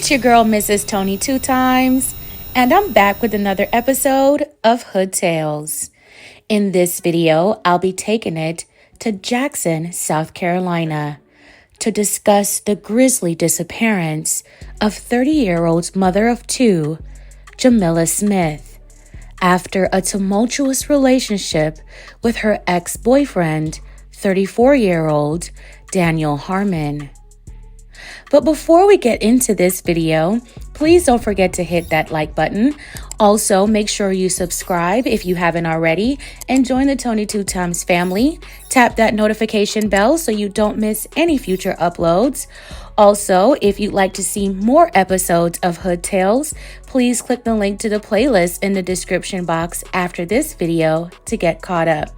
It's your girl, Mrs. Tony 2 times, and I'm back with another episode of Hood Tales. In this video, I'll be taking it to Jackson, South Carolina, to discuss the grisly disappearance of 30-year-old mother of two, Jamilla Smith, after a tumultuous relationship with her ex-boyfriend, 34-year-old Daniel Harmon. But before we get into this video, please don't forget to hit that like button. Also, make sure you subscribe if you haven't already and join the Tony 2 Times family. Tap that notification bell so you don't miss any future uploads. Also, if you'd like to see more episodes of Hood Tales, please click the link to the playlist in the description box after this video to get caught up.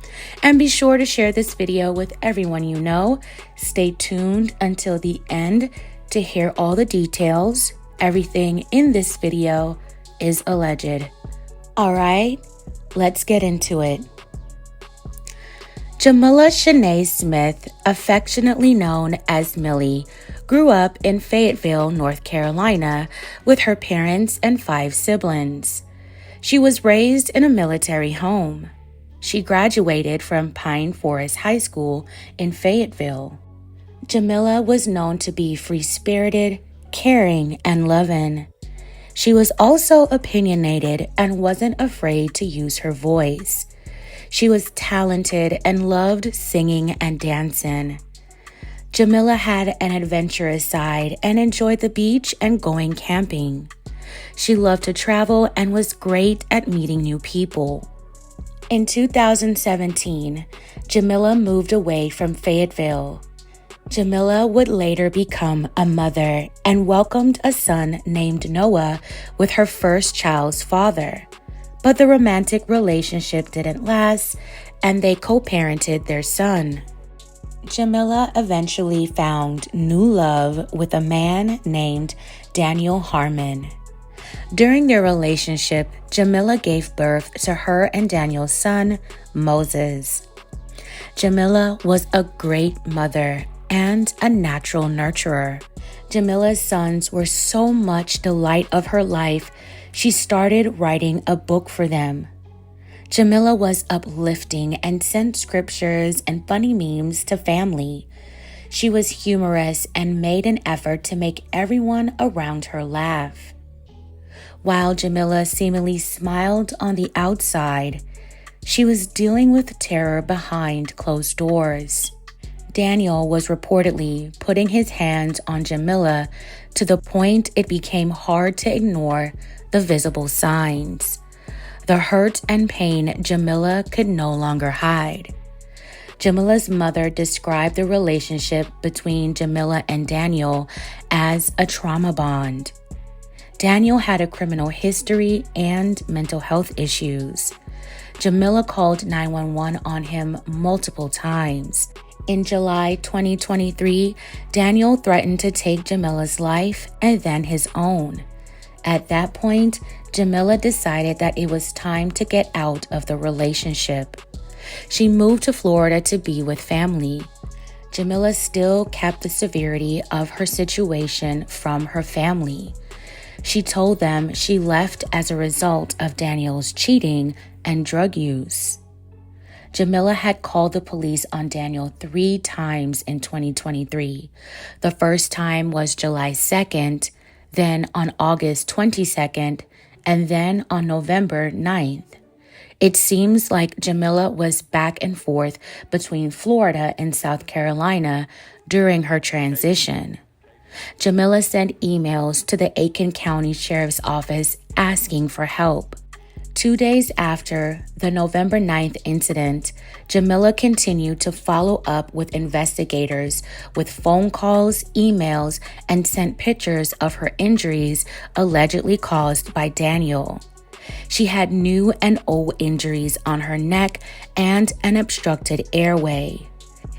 And be sure to share this video with everyone you know. Stay tuned until the end to hear all the details. Everything in this video is alleged. Alright, let's get into it. Jamilla Smith, affectionately known as Millie, grew up in Fayetteville, North Carolina, with her parents and 5 siblings. She was raised in a military home. She graduated from Pine Forest High School in Fayetteville. Jamilla was known to be free-spirited, caring, and loving. She was also opinionated and wasn't afraid to use her voice. She was talented and loved singing and dancing. Jamilla had an adventurous side and enjoyed the beach and going camping. She loved to travel and was great at meeting new people. In 2017, Jamilla moved away from Fayetteville. Jamilla would later become a mother and welcomed a son named Noah with her first child's father. But the romantic relationship didn't last, and they co-parented their son. Jamilla eventually found new love with a man named Daniel Harmon. During their relationship, Jamilla gave birth to her and Daniel's son, Moses. Jamilla was a great mother and a natural nurturer. Jamilla's sons were so much the light of her life, she started writing a book for them. Jamilla was uplifting and sent scriptures and funny memes to family. She was humorous and made an effort to make everyone around her laugh. While Jamilla seemingly smiled on the outside, she was dealing with terror behind closed doors. Daniel was reportedly putting his hands on Jamilla to the point it became hard to ignore the visible signs. The hurt and pain Jamilla could no longer hide. Jamilla's mother described the relationship between Jamilla and Daniel as a trauma bond. Daniel had a criminal history and mental health issues. Jamilla called 911 on him multiple times. In July 2023, Daniel threatened to take Jamilla's life and then his own. At that point, Jamilla decided that it was time to get out of the relationship. She moved to Florida to be with family. Jamilla still kept the severity of her situation from her family. She told them she left as a result of Daniel's cheating and drug use. Jamilla had called the police on Daniel 3 times in 2023. The first time was July 2nd, then on August 22nd, and then on November 9th. It seems like Jamilla was back and forth between Florida and South Carolina during her transition. Jamilla sent emails to the Aiken County Sheriff's Office asking for help. 2 days after the November 9th incident, Jamilla continued to follow up with investigators with phone calls, emails, and sent pictures of her injuries allegedly caused by Daniel. She had new and old injuries on her neck and an obstructed airway.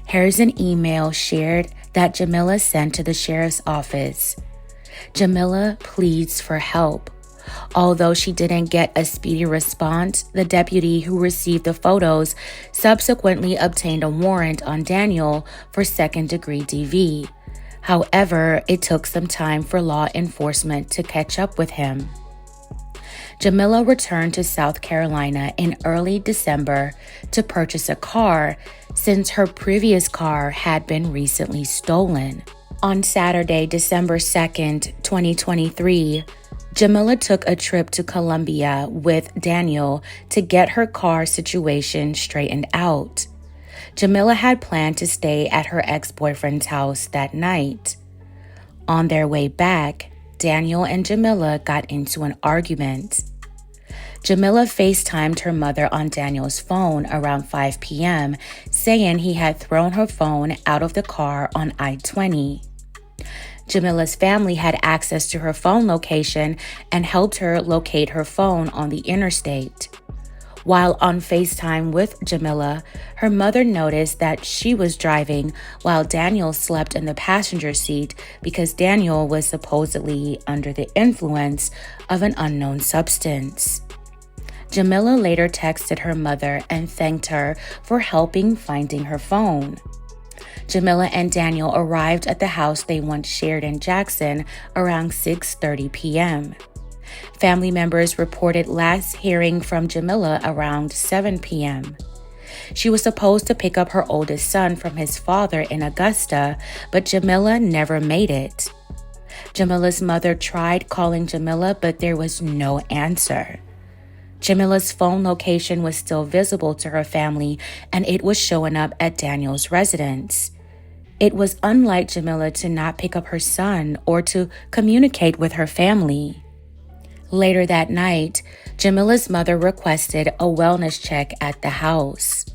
Here's an email shared that Jamilla sent to the sheriff's office. Jamilla pleads for help. Although she didn't get a speedy response, the deputy who received the photos subsequently obtained a warrant on Daniel for second-degree DV. However, it took some time for law enforcement to catch up with him. Jamila returned to South Carolina in early December to purchase a car since her previous car had been recently stolen. On Saturday, December 2nd, 2023, Jamila took a trip to Colombia with Daniel to get her car situation straightened out. Jamila had planned to stay at her ex-boyfriend's house that night. On their way back, Daniel and Jamila got into an argument. Jamila FaceTimed her mother on Daniel's phone around 5 p.m., saying he had thrown her phone out of the car on I-20. Jamila's family had access to her phone location and helped her locate her phone on the interstate. While on FaceTime with Jamila, her mother noticed that she was driving while Daniel slept in the passenger seat because Daniel was supposedly under the influence of an unknown substance. Jamila later texted her mother and thanked her for helping finding her phone. Jamila and Daniel arrived at the house they once shared in Jackson around 6:30 p.m. Family members reported last hearing from Jamila around 7 p.m. She was supposed to pick up her oldest son from his father in Augusta, but Jamila never made it. Jamila's mother tried calling Jamila, but there was no answer. Jamila's phone location was still visible to her family, and it was showing up at Daniel's residence. It was unlike Jamila to not pick up her son or to communicate with her family. Later that night, Jamila's mother requested a wellness check at the house.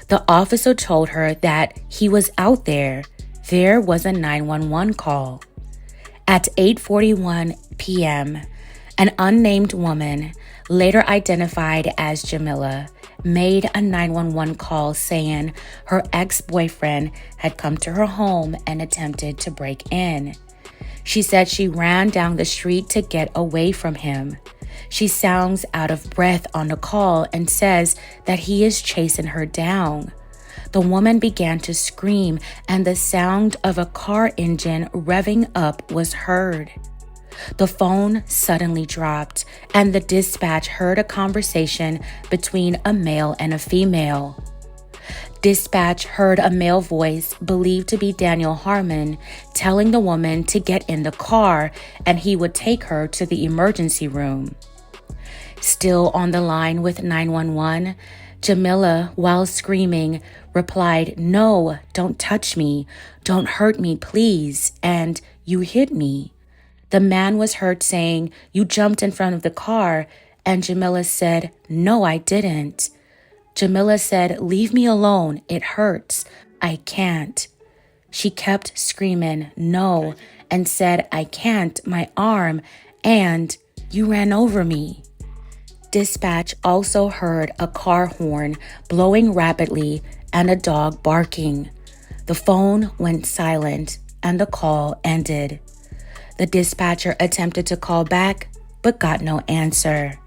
The officer told her that he was out there. There was a 911 call. At 8:41 p.m., an unnamed woman, later identified as Jamila, made a 911 call saying her ex-boyfriend had come to her home and attempted to break in. She said she ran down the street to get away from him. She sounds out of breath on the call and says that he is chasing her down. The woman began to scream, and the sound of a car engine revving up was heard. The phone suddenly dropped, and the dispatch heard a conversation between a male and a female. Dispatch heard a male voice believed to be Daniel Harmon telling the woman to get in the car and he would take her to the emergency room. Still on the line with 911, Jamila, while screaming, replied, "No, don't touch me, don't hurt me, please, and you hit me." The man was heard saying, "You jumped in front of the car," and Jamila said, "No, I didn't." Jamila said, "Leave me alone, it hurts, I can't." She kept screaming, "No," and said, "I can't, my arm," and "You ran over me." Dispatch also heard a car horn blowing rapidly and a dog barking. The phone went silent and the call ended. The dispatcher attempted to call back, but got no answer.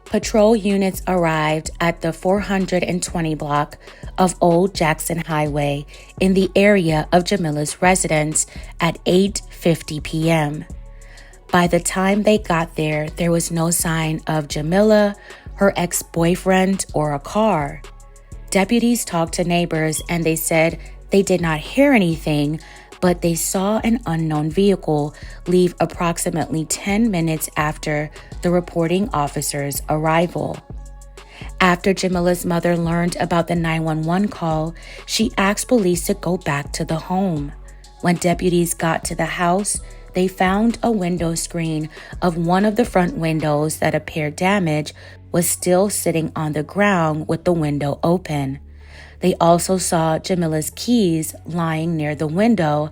Patrol units arrived at the 420 block of Old Jackson Highway in the area of Jamila's residence at 8:50 p.m. By the time they got there, there was no sign of Jamila, her ex-boyfriend, or a car. Deputies talked to neighbors and they said they did not hear anything, but they saw an unknown vehicle leave approximately 10 minutes after the reporting officer's arrival. After Jamila's mother learned about the 911 call, she asked police to go back to the home. When deputies got to the house, they found a window screen of one of the front windows that appeared damaged was still sitting on the ground with the window open. They also saw Jamila's keys lying near the window,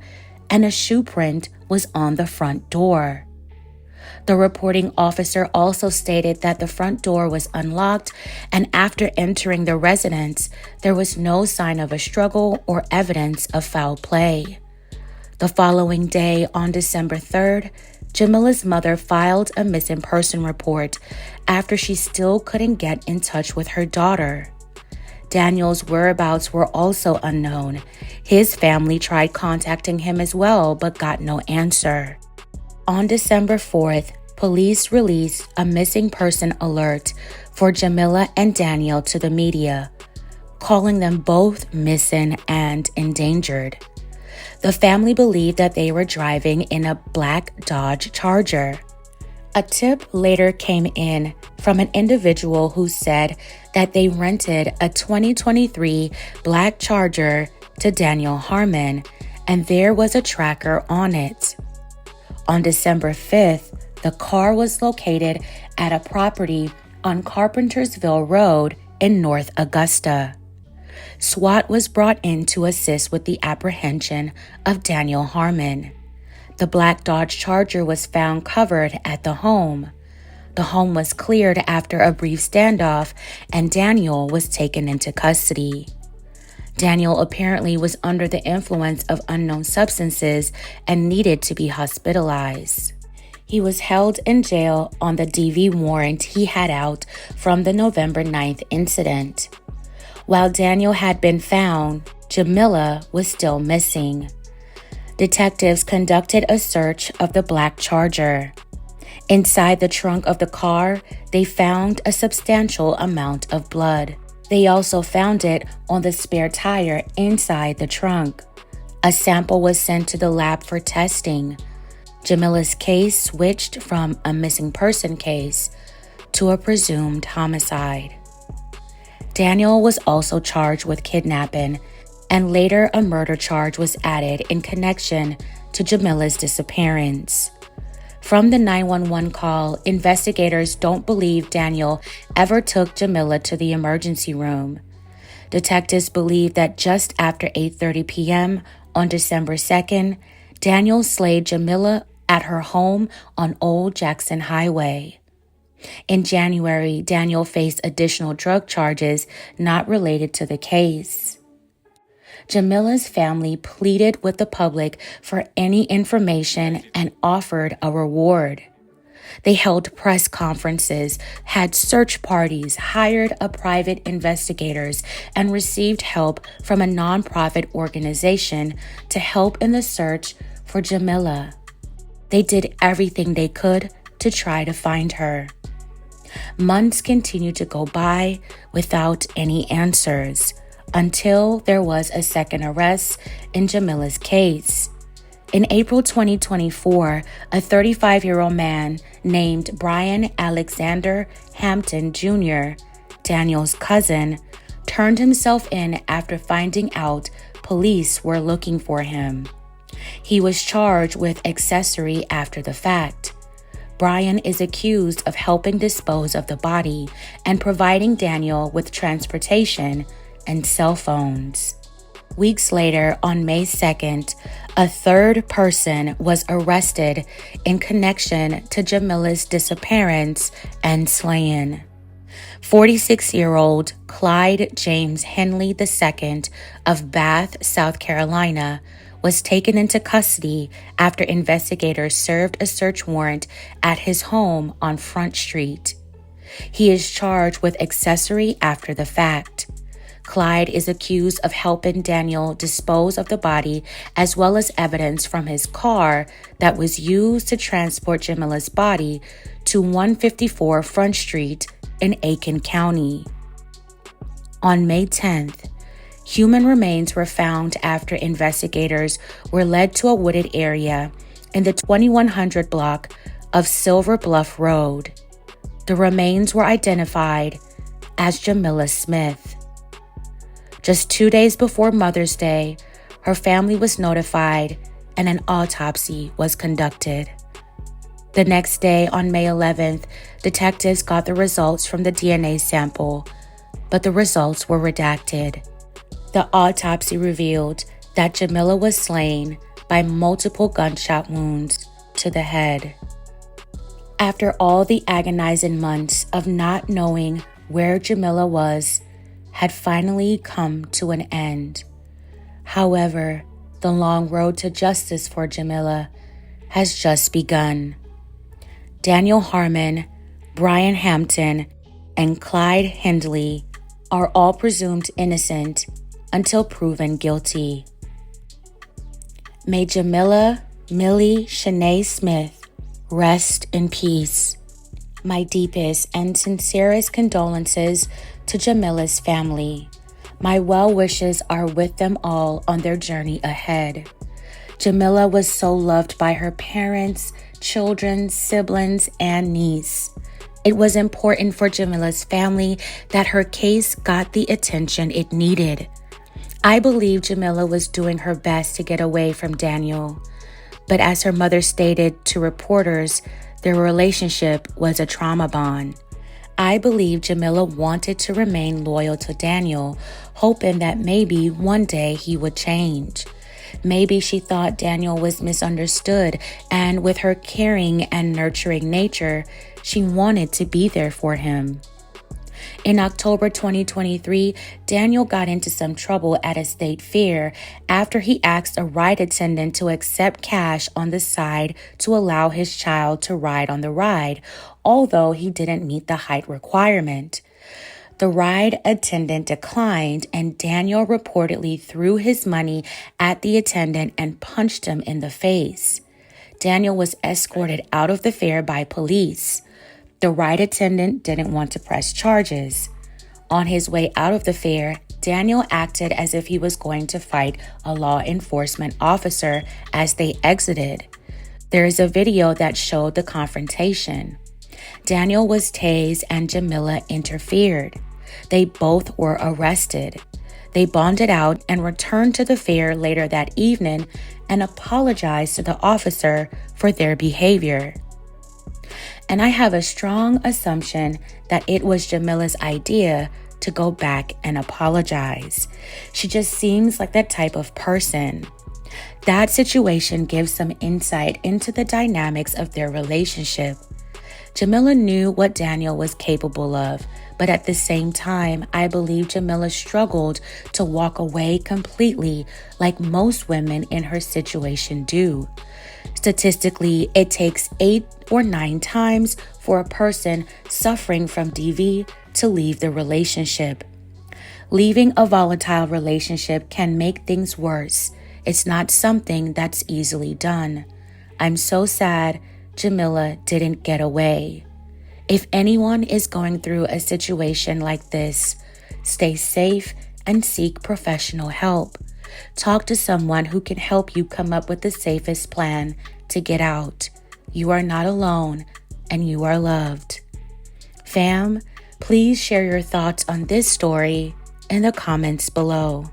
and a shoe print was on the front door. The reporting officer also stated that the front door was unlocked, and after entering the residence, there was no sign of a struggle or evidence of foul play. The following day, on December 3rd, Jamila's mother filed a missing person report after she still couldn't get in touch with her daughter. Daniel's whereabouts were also unknown. His family tried contacting him as well, but got no answer. On December 4th, police released a missing person alert for Jamila and Daniel to the media, calling them both missing and endangered. The family believed that they were driving in a black Dodge Charger. A tip later came in from an individual who said that they rented a 2023 black Charger to Daniel Harmon, and there was a tracker on it. On December 5th, the car was located at a property on Carpentersville Road in North Augusta. SWAT was brought in to assist with the apprehension of Daniel Harmon. The black Dodge Charger was found covered at the home. The home was cleared after a brief standoff, and Daniel was taken into custody. Daniel apparently was under the influence of unknown substances and needed to be hospitalized. He was held in jail on the DV warrant he had out from the November 9th incident. While Daniel had been found, Jamila was still missing. Detectives conducted a search of the black Charger. Inside the trunk of the car, they found a substantial amount of blood. They also found it on the spare tire inside the trunk. A sample was sent to the lab for testing. Jamila's case switched from a missing person case to a presumed homicide. Daniel was also charged with kidnapping, and later a murder charge was added in connection to Jamila's disappearance. From the 911 call, investigators don't believe Daniel ever took Jamila to the emergency room. Detectives believe that just after 8:30 p.m. on December 2nd, Daniel slayed Jamila at her home on Old Jackson Highway. In January, Daniel faced additional drug charges not related to the case. Jamila's family pleaded with the public for any information and offered a reward. They held press conferences, had search parties, hired private investigators, and received help from a nonprofit organization to help in the search for Jamila. They did everything they could to try to find her. Months continued to go by without any answers, until there was a second arrest in Jamila's case. In April 2024, a 35-year-old man named Brian Alexander Hampton Jr., Daniel's cousin, turned himself in after finding out police were looking for him. He was charged with accessory after the fact. Brian is accused of helping dispose of the body and providing Daniel with transportation and cell phones. Weeks later, on May 2nd, a third person was arrested in connection to Jamila's disappearance and slaying. 46-year-old Clyde James Henley II of Bath, South Carolina, was taken into custody after investigators served a search warrant at his home on Front Street. He is charged with accessory after the fact. Clyde is accused of helping Daniel dispose of the body, as well as evidence from his car that was used to transport Jamila's body to 154 Front Street in Aiken County. On May 10th, human remains were found after investigators were led to a wooded area in the 2100 block of Silver Bluff Road. The remains were identified as Jamilla Smith. Just 2 days before Mother's Day, her family was notified and an autopsy was conducted. The next day, on May 11th, detectives got the results from the DNA sample, but the results were redacted. The autopsy revealed that Jamila was slain by multiple gunshot wounds to the head. After all the agonizing months of not knowing where Jamila was, had finally come to an end. However, the long road to justice for Jamila has just begun. Daniel Harmon, Brian Hampton, and Clyde Hindley are all presumed innocent until proven guilty. May Jamilla Shanae Smith rest in peace. My deepest and sincerest condolences to Jamila's family. My well wishes are with them all on their journey ahead. Jamila was so loved by her parents, children, siblings, and niece. It was important for Jamila's family that her case got the attention it needed. I believe Jamila was doing her best to get away from Daniel, but as her mother stated to reporters, their relationship was a trauma bond. I believe Jamila wanted to remain loyal to Daniel, hoping that maybe one day he would change. Maybe she thought Daniel was misunderstood, and with her caring and nurturing nature, she wanted to be there for him. In October 2023, Daniel got into some trouble at a state fair after he asked a ride attendant to accept cash on the side to allow his child to ride on the ride, although he didn't meet the height requirement. The ride attendant declined, and Daniel reportedly threw his money at the attendant and punched him in the face. Daniel was escorted out of the fair by police. The ride attendant didn't want to press charges. On his way out of the fair, Daniel acted as if he was going to fight a law enforcement officer as they exited. There is a video that showed the confrontation. Daniel was tased and Jamila interfered. They both were arrested. They bonded out and returned to the fair later that evening and apologized to the officer for their behavior. And I have a strong assumption that it was Jamila's idea to go back and apologize. She just seems like that type of person. That situation gives some insight into the dynamics of their relationship. Jamila knew what Daniel was capable of, but at the same time, I believe Jamila struggled to walk away completely like most women in her situation do. Statistically, it takes 8 or 9 times for a person suffering from DV to leave the relationship. Leaving a volatile relationship can make things worse. It's not something that's easily done. I'm so sad Jamila didn't get away. If anyone is going through a situation like this, stay safe and seek professional help. Talk to someone who can help you come up with the safest plan to get out. You are not alone and you are loved. Fam, please share your thoughts on this story in the comments below.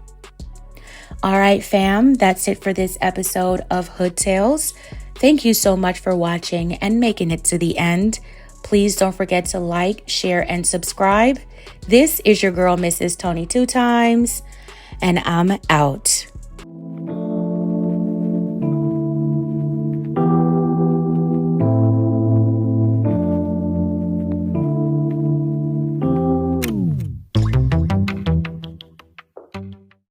All right, fam, that's it for this episode of Hood Tales. Thank you so much for watching and making it to the end. Please don't forget to like, share, and subscribe. This is your girl, Mrs. Tony 2 Times, and I'm out.